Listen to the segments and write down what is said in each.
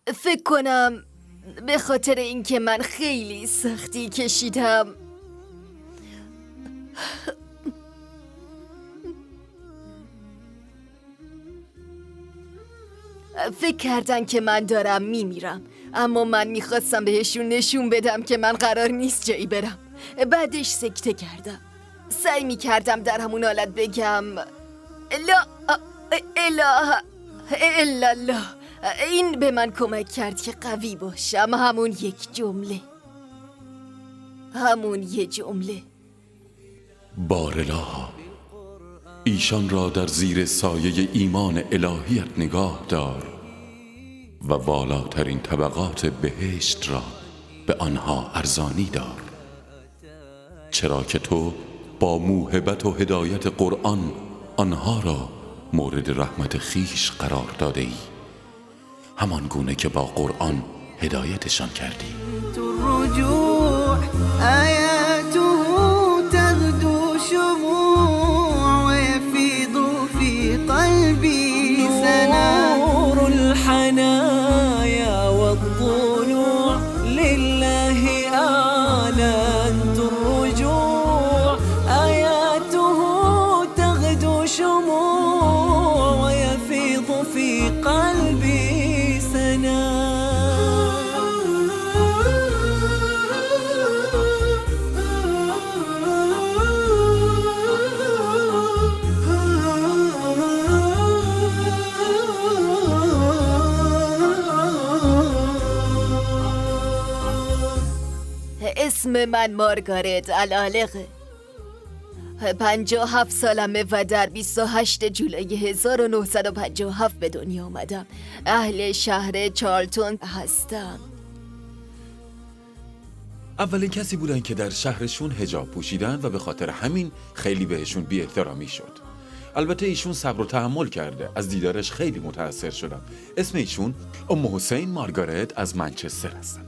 فکر کنم به خاطر اینکه من خیلی سختی کشیدم. فکر کردن که من دارم میمیرم، اما من میخواستم بهشون نشون بدم که من قرار نیست جایی برم. بعدش سکته کردم. سعی میکردم در همون حالت بگم لا اله الا الله. این به من کمک کرد که قوی باشم. همون یه جمله. بارلا، ایشان را در زیر سایه ایمان الهیت نگاه دار و والاترین طبقات بهشت را به آنها ارزانی دار، چرا که تو با موهبت و هدایت قرآن آنها را مورد رحمت خیش قرار داده ای، همان گونه که با قرآن هدایتشان کردی. الرجوع آیاته تغدو شموع ويفيض في قلبي سنا نور الحنايا والضلوع لله أعلنت الرجوع آياته تغدو شموع ويفيض في قلبي سنا. اسم من مارگارت العالقه. 57 سالمه و در 28 جولای 1957 به دنیا آمدم. اهل شهر چارلتون هستم. اولین کسی بودن که در شهرشون حجاب پوشیدن و به خاطر همین خیلی بهشون بی احترامی شد. البته ایشون صبر و تحمل کرده. از دیدارش خیلی متاثر شدم. اسم ایشون ام حسین مارگارت از منچستر هستن.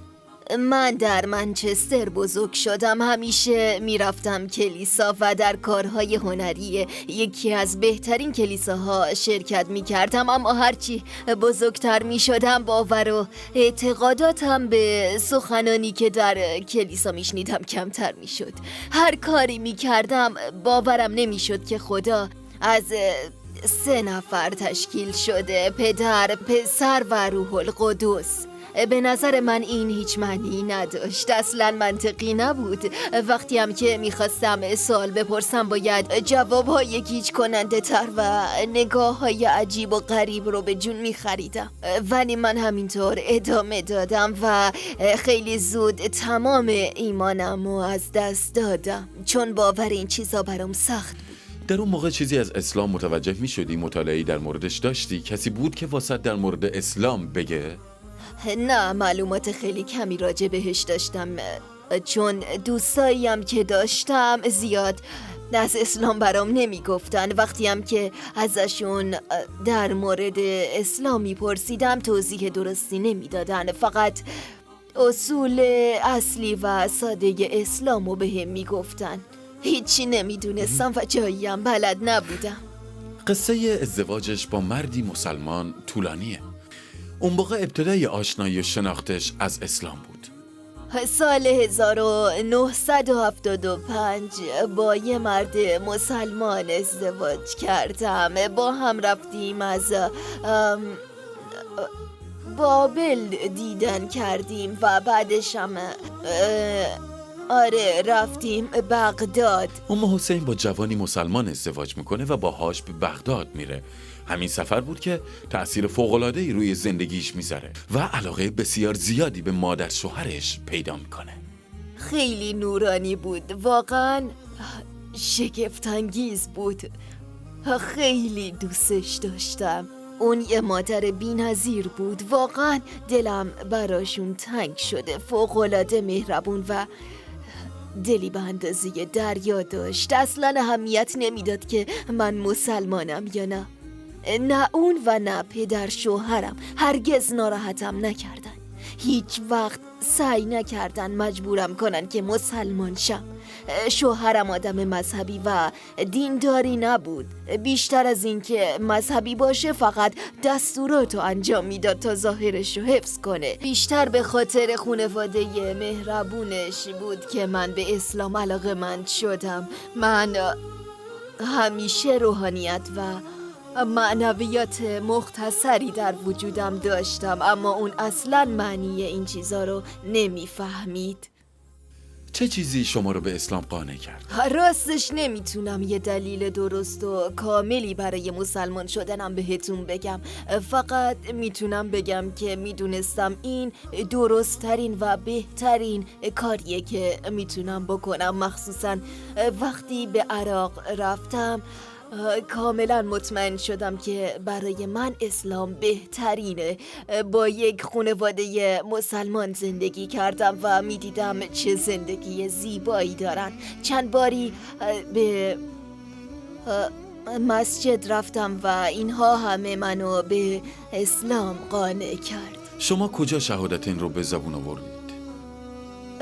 من در منچستر بزرگ شدم. همیشه میرفتم کلیسا و در کارهای هنری یکی از بهترین کلیساها شرکت میکردم. اما هرچی بزرگتر میشدم باور و اعتقاداتم به سخنانی که در کلیسا میشنیدم کمتر میشد. هر کاری میکردم باورم نمیشد که خدا از 3 نفر تشکیل شده: پدر، پسر و روح القدس. به نظر من این هیچ معنی نداشت. اصلا منطقی نبود. وقتی هم که میخواستم سوال بپرسم باید جوابهای گیج کننده تر و نگاه های عجیب و غریب رو به جون میخریدم. ولی من همینطور ادامه دادم و خیلی زود تمام ایمانم رو از دست دادم، چون باور این چیزا برام سخت بود. در اون موقع چیزی از اسلام متوجه میشدی؟ مطالعه‌ای در موردش داشتی؟ کسی بود که واسط در مورد اسلام بگه؟ نه، معلومات خیلی کمی راجع بهش داشتم، چون دوستاییم که داشتم زیاد از اسلام برام نمی گفتن. وقتی هم که ازشون در مورد اسلام می پرسیدم توضیح درستی نمی دادن. فقط اصول اصلی و ساده اسلامو بهم می گفتن. هیچی نمی دونستم و جاییم بلد نبودم. قصه ازدواجش با مردی مسلمان طولانیه. اون موقع ابتدای آشنایی و شناختش از اسلام بود. سال 1975 با یه مرد مسلمان ازدواج کردم. با هم رفتیم از بابل دیدن کردیم و بعدش هم رفتیم بغداد. ام حسین با جوانی مسلمان ازدواج میکنه و باهاش به بغداد میره. همین سفر بود که تأثیر فوق‌العاده‌ای روی زندگیش میذاره و علاقه بسیار زیادی به مادر شوهرش پیدا میکنه. خیلی نورانی بود، واقعا شگفت‌انگیز بود. خیلی دوستش داشتم. اون یه مادر بی‌نظیر بود. واقعا دلم براشون تنگ شده. فوق‌العاده مهربون و دلی به اندازه دریا داشت. اصلا اهمیت نمیداد که من مسلمانم یا نه. نه اون و نه پدر شوهرم هرگز ناراحتم نکردن. هیچ وقت سعی نکردن مجبورم کنن که مسلمان شم. شوهرم آدم مذهبی و دینداری نبود. بیشتر از این که مذهبی باشه فقط دستوراتو انجام میداد تا ظاهرش رو حفظ کنه. بیشتر به خاطر خانواده مهربونش بود که من به اسلام علاقه‌مند شدم. من همیشه روحانیت و معنویات مختصری در وجودم داشتم، اما اون اصلاً معنی این چیزا رو نمیفهمید. چه چیزی شما رو به اسلام قانع کرد؟ راستش نمیتونم یه دلیل درست و کاملی برای مسلمان شدنم بهتون بگم. فقط میتونم بگم که میدونستم این درستترین و بهترین کاریه که میتونم بکنم. مخصوصا وقتی به عراق رفتم کاملا مطمئن شدم که برای من اسلام بهترینه. با یک خانواده مسلمان زندگی کردم و میدیدم چه زندگی زیبایی دارن. چند باری به مسجد رفتم و اینها همه منو به اسلام قانع کرد. شما کجا شهادت این رو به زبون آوردید؟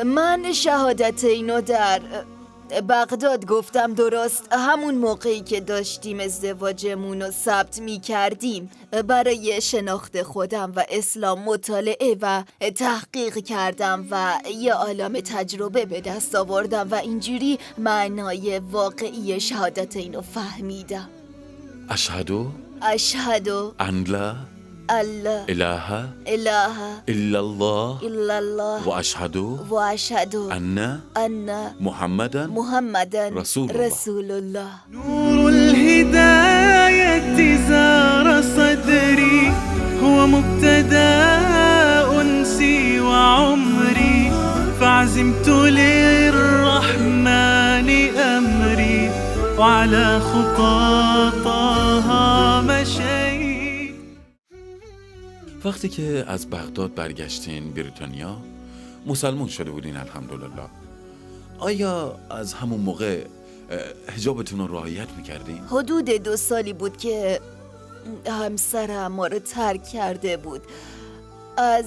من شهادت اینو در بغداد گفتم، درست همون موقعی که داشتیم ازدواجمون رو ثبت می کردیم. برای شناخت خودم و اسلام مطالعه و تحقیق کردم و یه عالم تجربه به دست آوردم و اینجوری معنای واقعی شهادت اینو فهمیدم. اشهدو ان لا الله اله اله الا الله الا الله و اشهدو ان محمدا رسول الله. نور الهداية زار صدري هو مبتدأ أنسي وعمري فعزمت للرحمن أمري وعلى خطاطها مشيت. وقتی که از بغداد برگشتین بریتانیا مسلمان شده بودین الحمدلله. آیا از همون موقع حجابتون رو رعایت میکردین؟ حدود 2 سالی بود که همسرم ما رو ترک کرده بود. از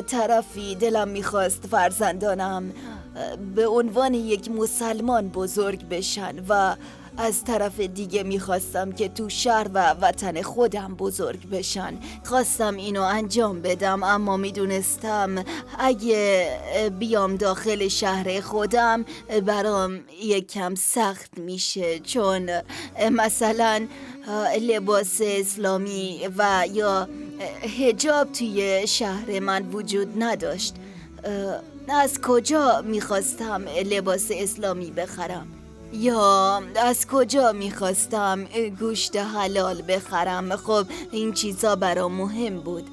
طرفی دلم میخواست فرزندانم به عنوان یک مسلمان بزرگ بشن و از طرف دیگه میخواستم که تو شهر و وطن خودم بزرگ بشن. خواستم اینو انجام بدم، اما میدونستم اگه بیام داخل شهر خودم برام یکم سخت میشه، چون مثلا لباس اسلامی و یا حجاب توی شهر من وجود نداشت. از کجا میخواستم لباس اسلامی بخرم؟ یا از کجا میخواستم گوشت حلال بخرم؟ خب این چیزا برام مهم بود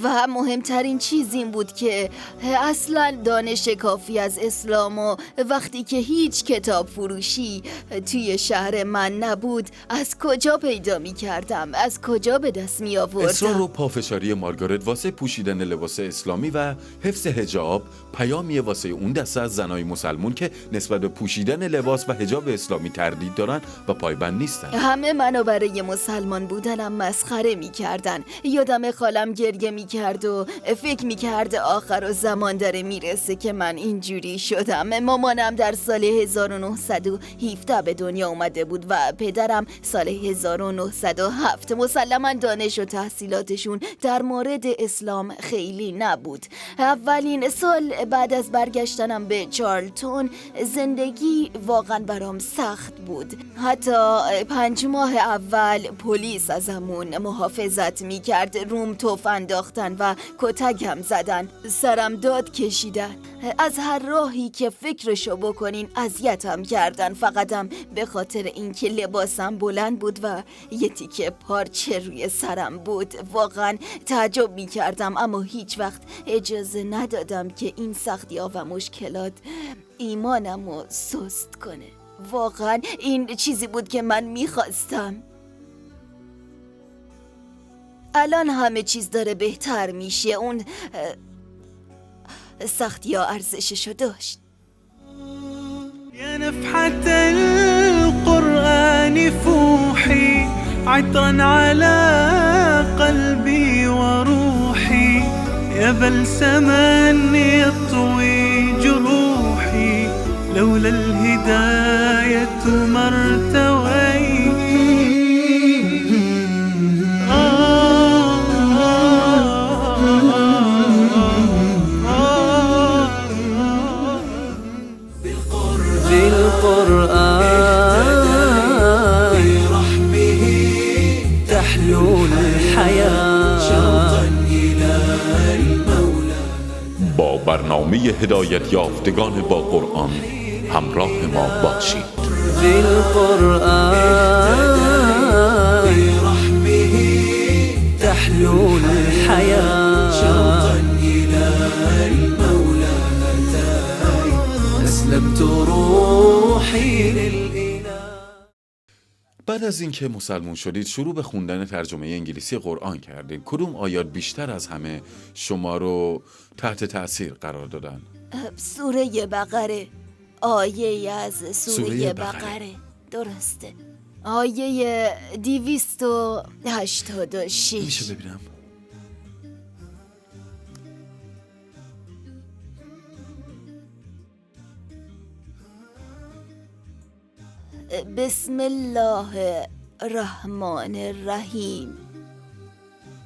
و مهمترین چیز این بود که اصلا دانش کافی از اسلام و وقتی که هیچ کتاب فروشی توی شهر من نبود از کجا پیدا می کردم؟ از کجا به دست می آوردم؟ اصرار و پافشاری مارگارت واسه پوشیدن لباس اسلامی و حفظ حجاب پیامیه واسه اون دسته از زنای مسلمون که نسبت به پوشیدن لباس و حجاب اسلامی تردید دارن و پایبند نیستن. همه منو برای مسلمان بودنم مسخره می کردن. یادم خالم گریه می کرد و فکر می کرد آخر زمان داره میرسه که من اینجوری شدم. مامانم در سال 1917 به دنیا اومده بود و پدرم سال 1907. مسلما دانش و تحصیلاتشون در مورد اسلام خیلی نبود. اولین سال بعد از برگشتنم به چارلتون زندگی واقعا برام سخت بود. حتی 5 ماه اول پلیس ازمون محافظت می کرد. روم توف انداختن و کتکم زدن. سرم داد کشیدن. از هر راهی که فکرشو بکنین اذیتم کردن، فقطم به خاطر اینکه لباسم بلند بود و یه تیکه پارچه روی سرم بود. واقعا تعجب می کردم، اما هیچ وقت اجازه ندادم که این سختی‌ها و مشکلات ایمانمو سست کنه. واقعا این چیزی بود که من میخواستم. الان همه چیز داره بهتر میشه. اون سختی‌ها ارزششو داشت. يا نفحة القرآن فوحي عطرا على قلبي وروحي يا بلسما يطوي جروحي لولا الهداية ما ارتويت. بالقرآن برحمه تحلو الحياة شوقا إلى المولى. با برنامه هدایت یافتگان با قرآن همراه ما باشید. بالقرآن برحمه تحلو الحياة شوقا إلى المولى أسلمت روحي للإله. بعد از اینکه مسلمون شدید شروع به خوندن ترجمه انگلیسی قرآن کردید. کدوم آیات بیشتر از همه شما رو تحت تأثیر قرار دادن؟ سوره بقره، آیه از سوره بقره. بقره. درسته، آیه 286. میشه ببینم؟ بسم الله الرحمن الرحیم.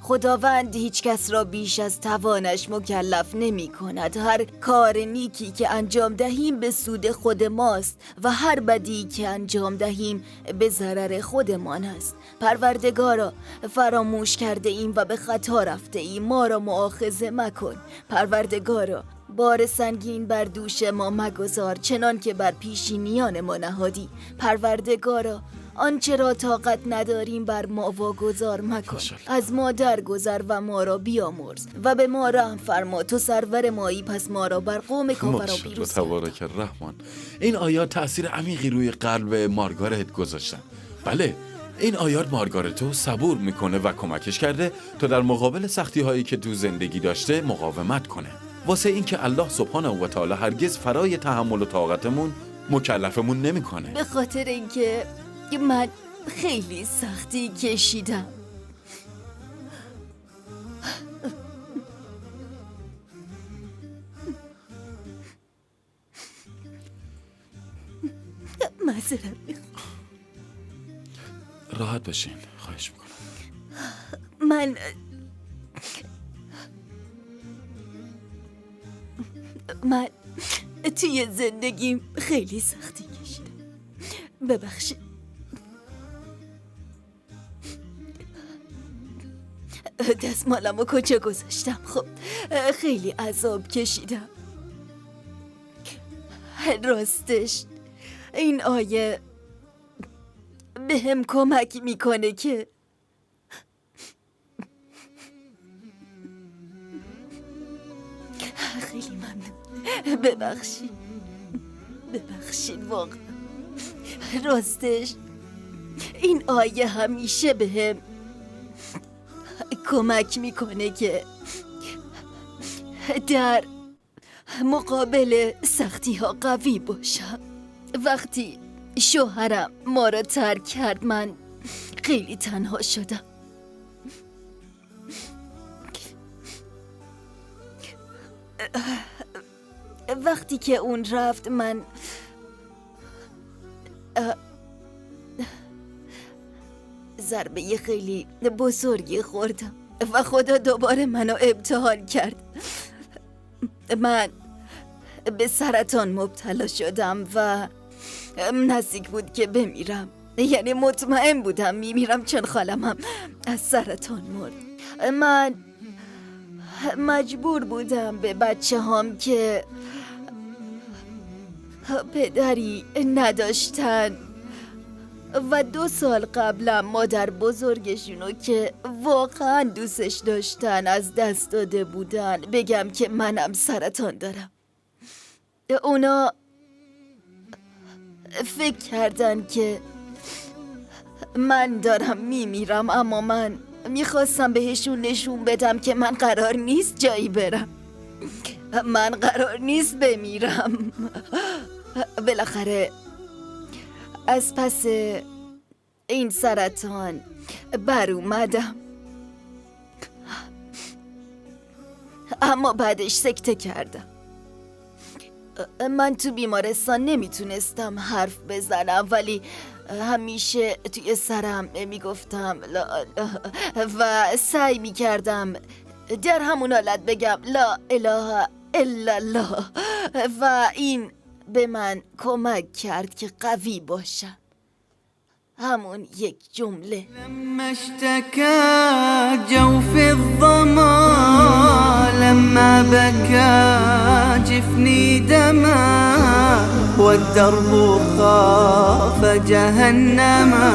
خداوند هیچ کس را بیش از توانش مکلف نمی کند. هر کار نیکی که انجام دهیم به سود خود ماست و هر بدی که انجام دهیم به ضرر خودمان است. پروردگارا، فراموش کرده ایم و به خطا رفته ایم، ما را مؤاخذه مکن. پروردگارا، بار سنگین بر دوش ما مگذار چنان که بر پیشینیان ما نهادی. پروردگارا، آنچه را طاقت نداریم بر ما واگذار مکن. از ما درگذر و ما را بیامرز و به ما رحم فرما. تو سرور مایی، پس ما را بر قوم کافران ماشاءالله پیروز تبارک الرحمن. این آیات تأثیر عمیقی روی قلب مارگارت گذاشتن. بله، این آیات مارگارتو صبور میکنه و کمکش کرده تا در مقابل سختی هایی که تو زندگی داشته مقاومت کنه. واسه اینکه الله سبحانه و تعالی هرگز فرای تحمل و طاقتمون مکلفمون نمیکنه. به خاطر اینکه من خیلی سختی کشیدم. معذرت میخوام. راحت بشین، خواهش میکنم. من توی زندگیم خیلی سختی کشیدم. ببخشید. دستمالمو کجا گذاشتم؟ خب خیلی عذاب کشیدم. راستش این آیه به هم کمک میکنه که خیلی ممنون. ببخشید واقعا. راستش این آیه همیشه به هم کمک میکنه که در مقابل سختی ها قوی باشم. وقتی شوهرم ما را ترک کرد من خیلی تنها شدم. وقتی که اون رفت من ضربه خیلی بزرگی خوردم و خدا دوباره منو امتحان کرد. من به سرطان مبتلا شدم و نزدیک بود که بمیرم. یعنی مطمئن بودم میمیرم چون خالم هم از سرطان مرد. من مجبور بودم به بچه هام که پدری نداشتن و 2 سال قبلم مادر بزرگشونو که واقعا دوستش داشتن از دست داده بودن بگم که منم سرطان دارم. اونا فکر کردن که من دارم میمیرم، اما من میخواستم بهشون نشون بدم که من قرار نیست جایی برم، من قرار نیست بمیرم. بالاخره از پس این سرطان بر اومدم. اما بعدش سکته کردم. من تو بیمارستان نمیتونستم حرف بزنم، ولی همیشه توی سرم میگفتم لا و سعی میکردم در همون حالت بگم لا اله الا الله و این به من کمک کرد که قوی باشم. همون یک جمله. لما اشتكى جوف الظما لما بكى جفني دما والدرب خاف جهنما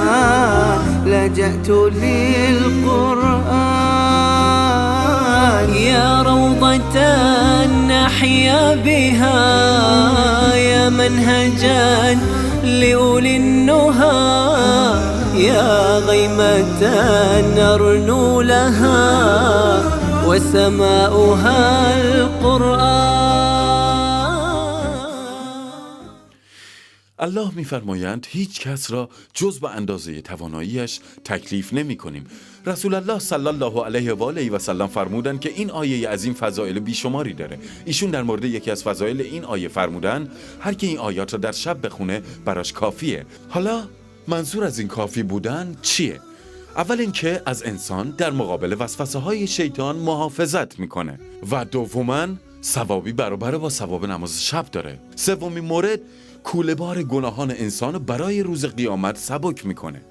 لجأت للقرآن يا روضة نحيا بها يا منهجا لأولي النهى يا غيمة نرنو لها وسماؤها القرآن. الله می‌فرمایند هیچ کس را جز به اندازه تواناییش تکلیف نمی کنیم. رسول الله صلی الله علیه و آله و سلم فرمودند که این آیه از این فضایل بیشماری داره. ایشون در مورد یکی از فضایل این آیه فرمودن هر کی این آیات را در شب بخونه براش کافیه. حالا منظور از این کافی بودن چیه؟ اول اینکه از انسان در مقابل وسوسه های شیطان محافظت میکنه و دوماً ثوابی برابر با ثواب نماز شب داره. سومین مورد کوله‌بار گناهان انسان برای روز قیامت سبک میکنه.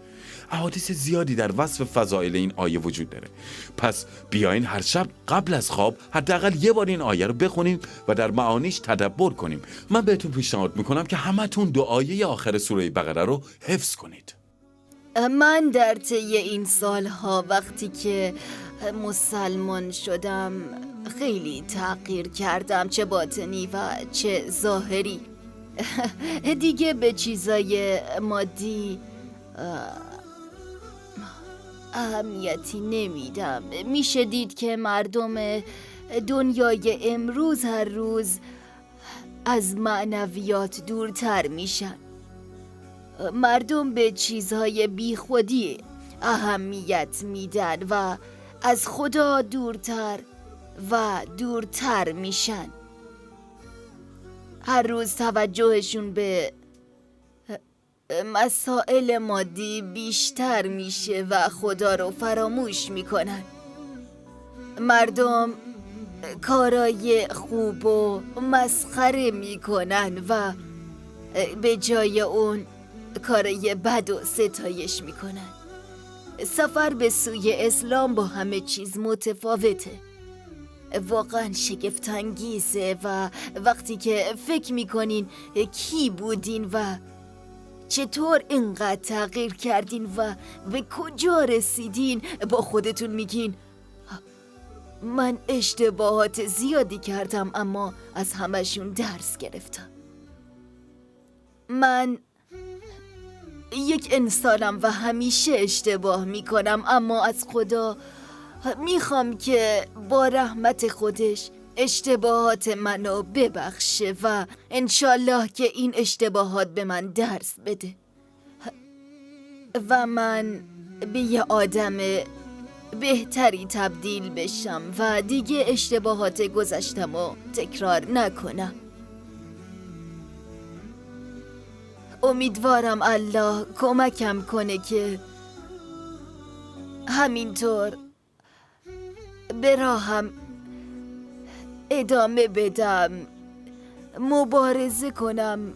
احادیث زیادی در وصف فضائل این آیه وجود داره. پس بیاین هر شب قبل از خواب حداقل یه بار این آیه رو بخونیم و در معانیش تدبر کنیم. من بهتون پیشنهاد میکنم که همتون دعایه آخر سوره بقره رو حفظ کنید. من در طی این سالها وقتی که مسلمان شدم خیلی تغییر کردم، چه باطنی و چه ظاهری. دیگه به چیزای مادی اهمیتی نمیدم. میشه دید که مردم دنیای امروز هر روز از معنویات دورتر میشن. مردم به چیزهای بیخودی اهمیت میدن و از خدا دورتر و دورتر میشن. هر روز توجهشون به مسائل مادی بیشتر میشه و خدا رو فراموش میکنن. مردم کارای خوب و مسخره میکنن و به جای اون کارای بد و ستایش میکنن. سفر به سوی اسلام با همه چیز متفاوته. واقعا شگفت‌انگیزه و وقتی که فکر میکنین کی بودین و چطور اینقدر تغییر کردین و به کجا رسیدین، با خودتون میگین من اشتباهات زیادی کردم اما از همشون درس گرفتم. من یک انسانم و همیشه اشتباه میکنم، اما از خدا میخوام که با رحمت خودش اشتباهات منو ببخشه و انشالله که این اشتباهات به من درس بده و من به یه آدم بهتری تبدیل بشم و دیگه اشتباهات گذشتمو تکرار نکنم. امیدوارم الله کمکم کنه که همینطور به راهم ادامه بدم، مبارزه کنم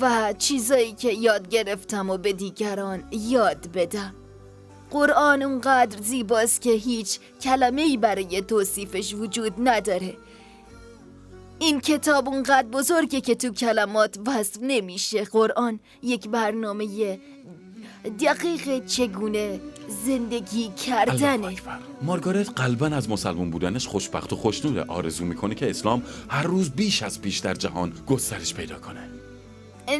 و چیزایی که یاد گرفتم و به دیگران یاد بدم. قرآن اونقدر زیباست که هیچ کلمه‌ای برای توصیفش وجود نداره. این کتاب اونقدر بزرگه که تو کلمات وصف نمیشه. قرآن یک برنامه دقیق چگونه زندگی کردنه. الله اکبر. مارگارت قلباً از مسلمان بودنش خوشبخت و خوشنوده. آرزو میکنه که اسلام هر روز بیش از پیش در جهان گسترش پیدا کنه.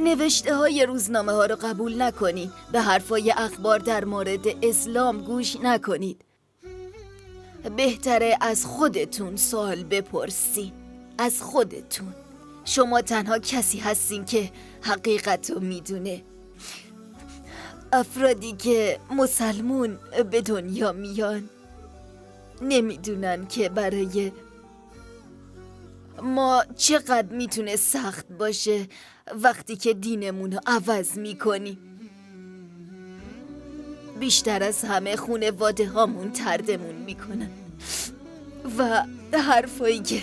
نوشته های روزنامه ها رو قبول نکنید. به حرفای اخبار در مورد اسلام گوش نکنید. بهتره از خودتون سوال بپرسین. از خودتون. شما تنها کسی هستین که حقیقت رو میدونه. افرادی که مسلمون به دنیا میان نمیدونن که برای ما چقدر میتونه سخت باشه وقتی که دینمون رو عوض میکنیم. بیشتر از همه خونواده هامون تردمون میکنن و حرفایی که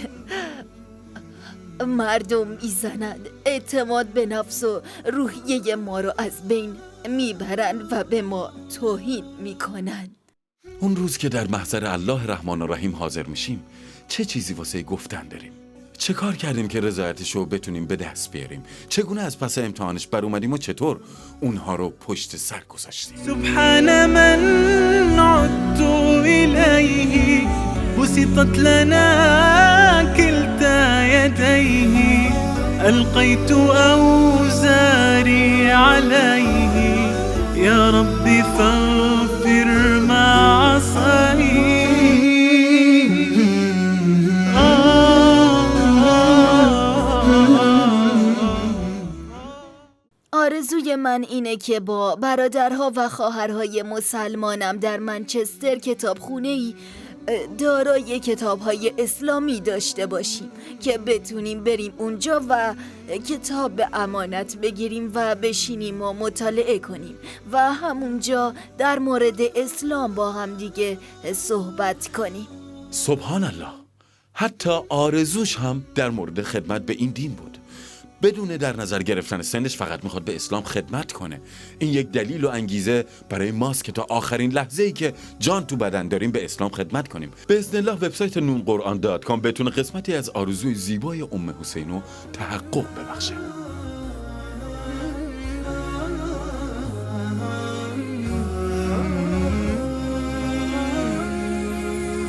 مردم میزنن اعتماد به نفس و روحیه ما رو از بین میبرن و به ما توهین میکنن. اون روز که در محضر الله رحمان و رحیم حاضر میشیم چه چیزی واسه گفتن داریم؟ چه کار کردیم که رضایتشو بتونیم به دست بیاریم؟ چگونه از پس امتحانش بر اومدیم و چطور اونها رو پشت سر گذاشتیم؟ سبحان من عدت إليه بسطت لنا كلتا يديه ألقيت أوزاري عليه يا رب فاغفر ما عصاني. آرزوی من اینه که با برادرها و خواهرهای مسلمانم در منچستر کتابخونه‌ای دارای کتاب‌های اسلامی داشته باشیم که بتونیم بریم اونجا و کتاب به امانت بگیریم و بشینیم و مطالعه کنیم و همونجا در مورد اسلام با هم دیگه صحبت کنیم. سبحان الله، حتی آرزوش هم در مورد خدمت به این دین بود. بدون در نظر گرفتن سنش فقط میخواد به اسلام خدمت کنه. این یک دلیل و انگیزه برای ماست که تا آخرین لحظه‌ای که جان تو بدن داریم به اسلام خدمت کنیم. باذن الله وبسایت نونقرآن.com بتونه قسمتی از آرزوی زیبای ام حسینو تحقق ببخشه.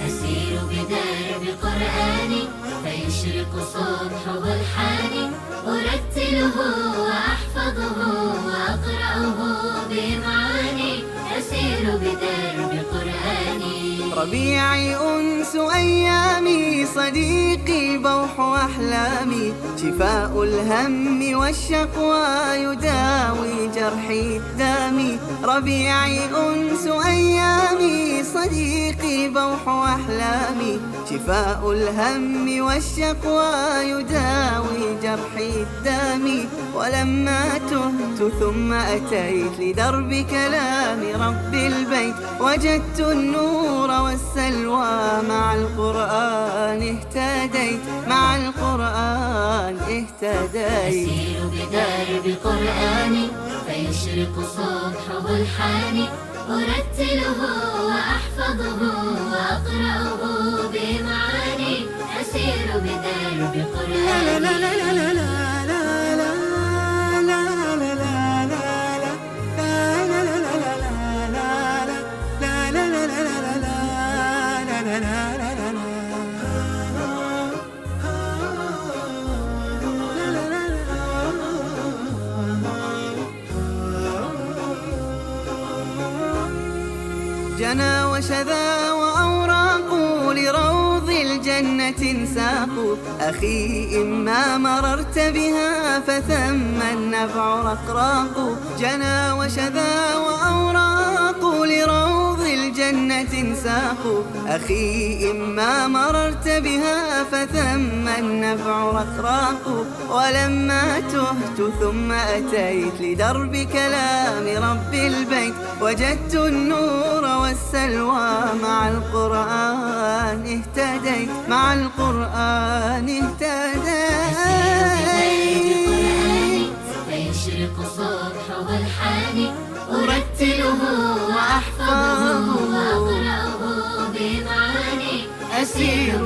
أسير بدرب قرآني فيشرق صبحه الحاني أرتله وأحفظه وأقرأه بمعاني أسير بدرب قرآني ربيعي أنس أيامي صديقي بوح أحلامي شفاء الهم والشقوى يداوي جرحي دامي ربيعي أنس أيامي صديقي بوح أحلامي شفاء الهم والشقوى يداوي جرحي الدامي ولما تهت ثم أتيت لدرب كلام رب البيت وجدت النور والسلوى مع القرآن اهتديت مع القرآن اهتديت أسير بدرب قرآني فيشرق صبحه الحاني أرتله وأحفظه وأقرأه بمعاني أسير بدرب قرآني جنى وشذا وأوراق لروض الجنة ساقوا أخي إما مررت بها فثم النفع رقراق جنى وشذا وأوراق لروض الجنة ساقوا أخي إما مررت بها فثم النفع رقراق ولما تهت ثم أتيت لدرب كلام رب البيت وجدت النور والسلوى مع القرآن اهتديت مع القرآن اهتديت فيشرق صبحه الحاني أرتله وأحفظه وأقرأه بمعاني أسير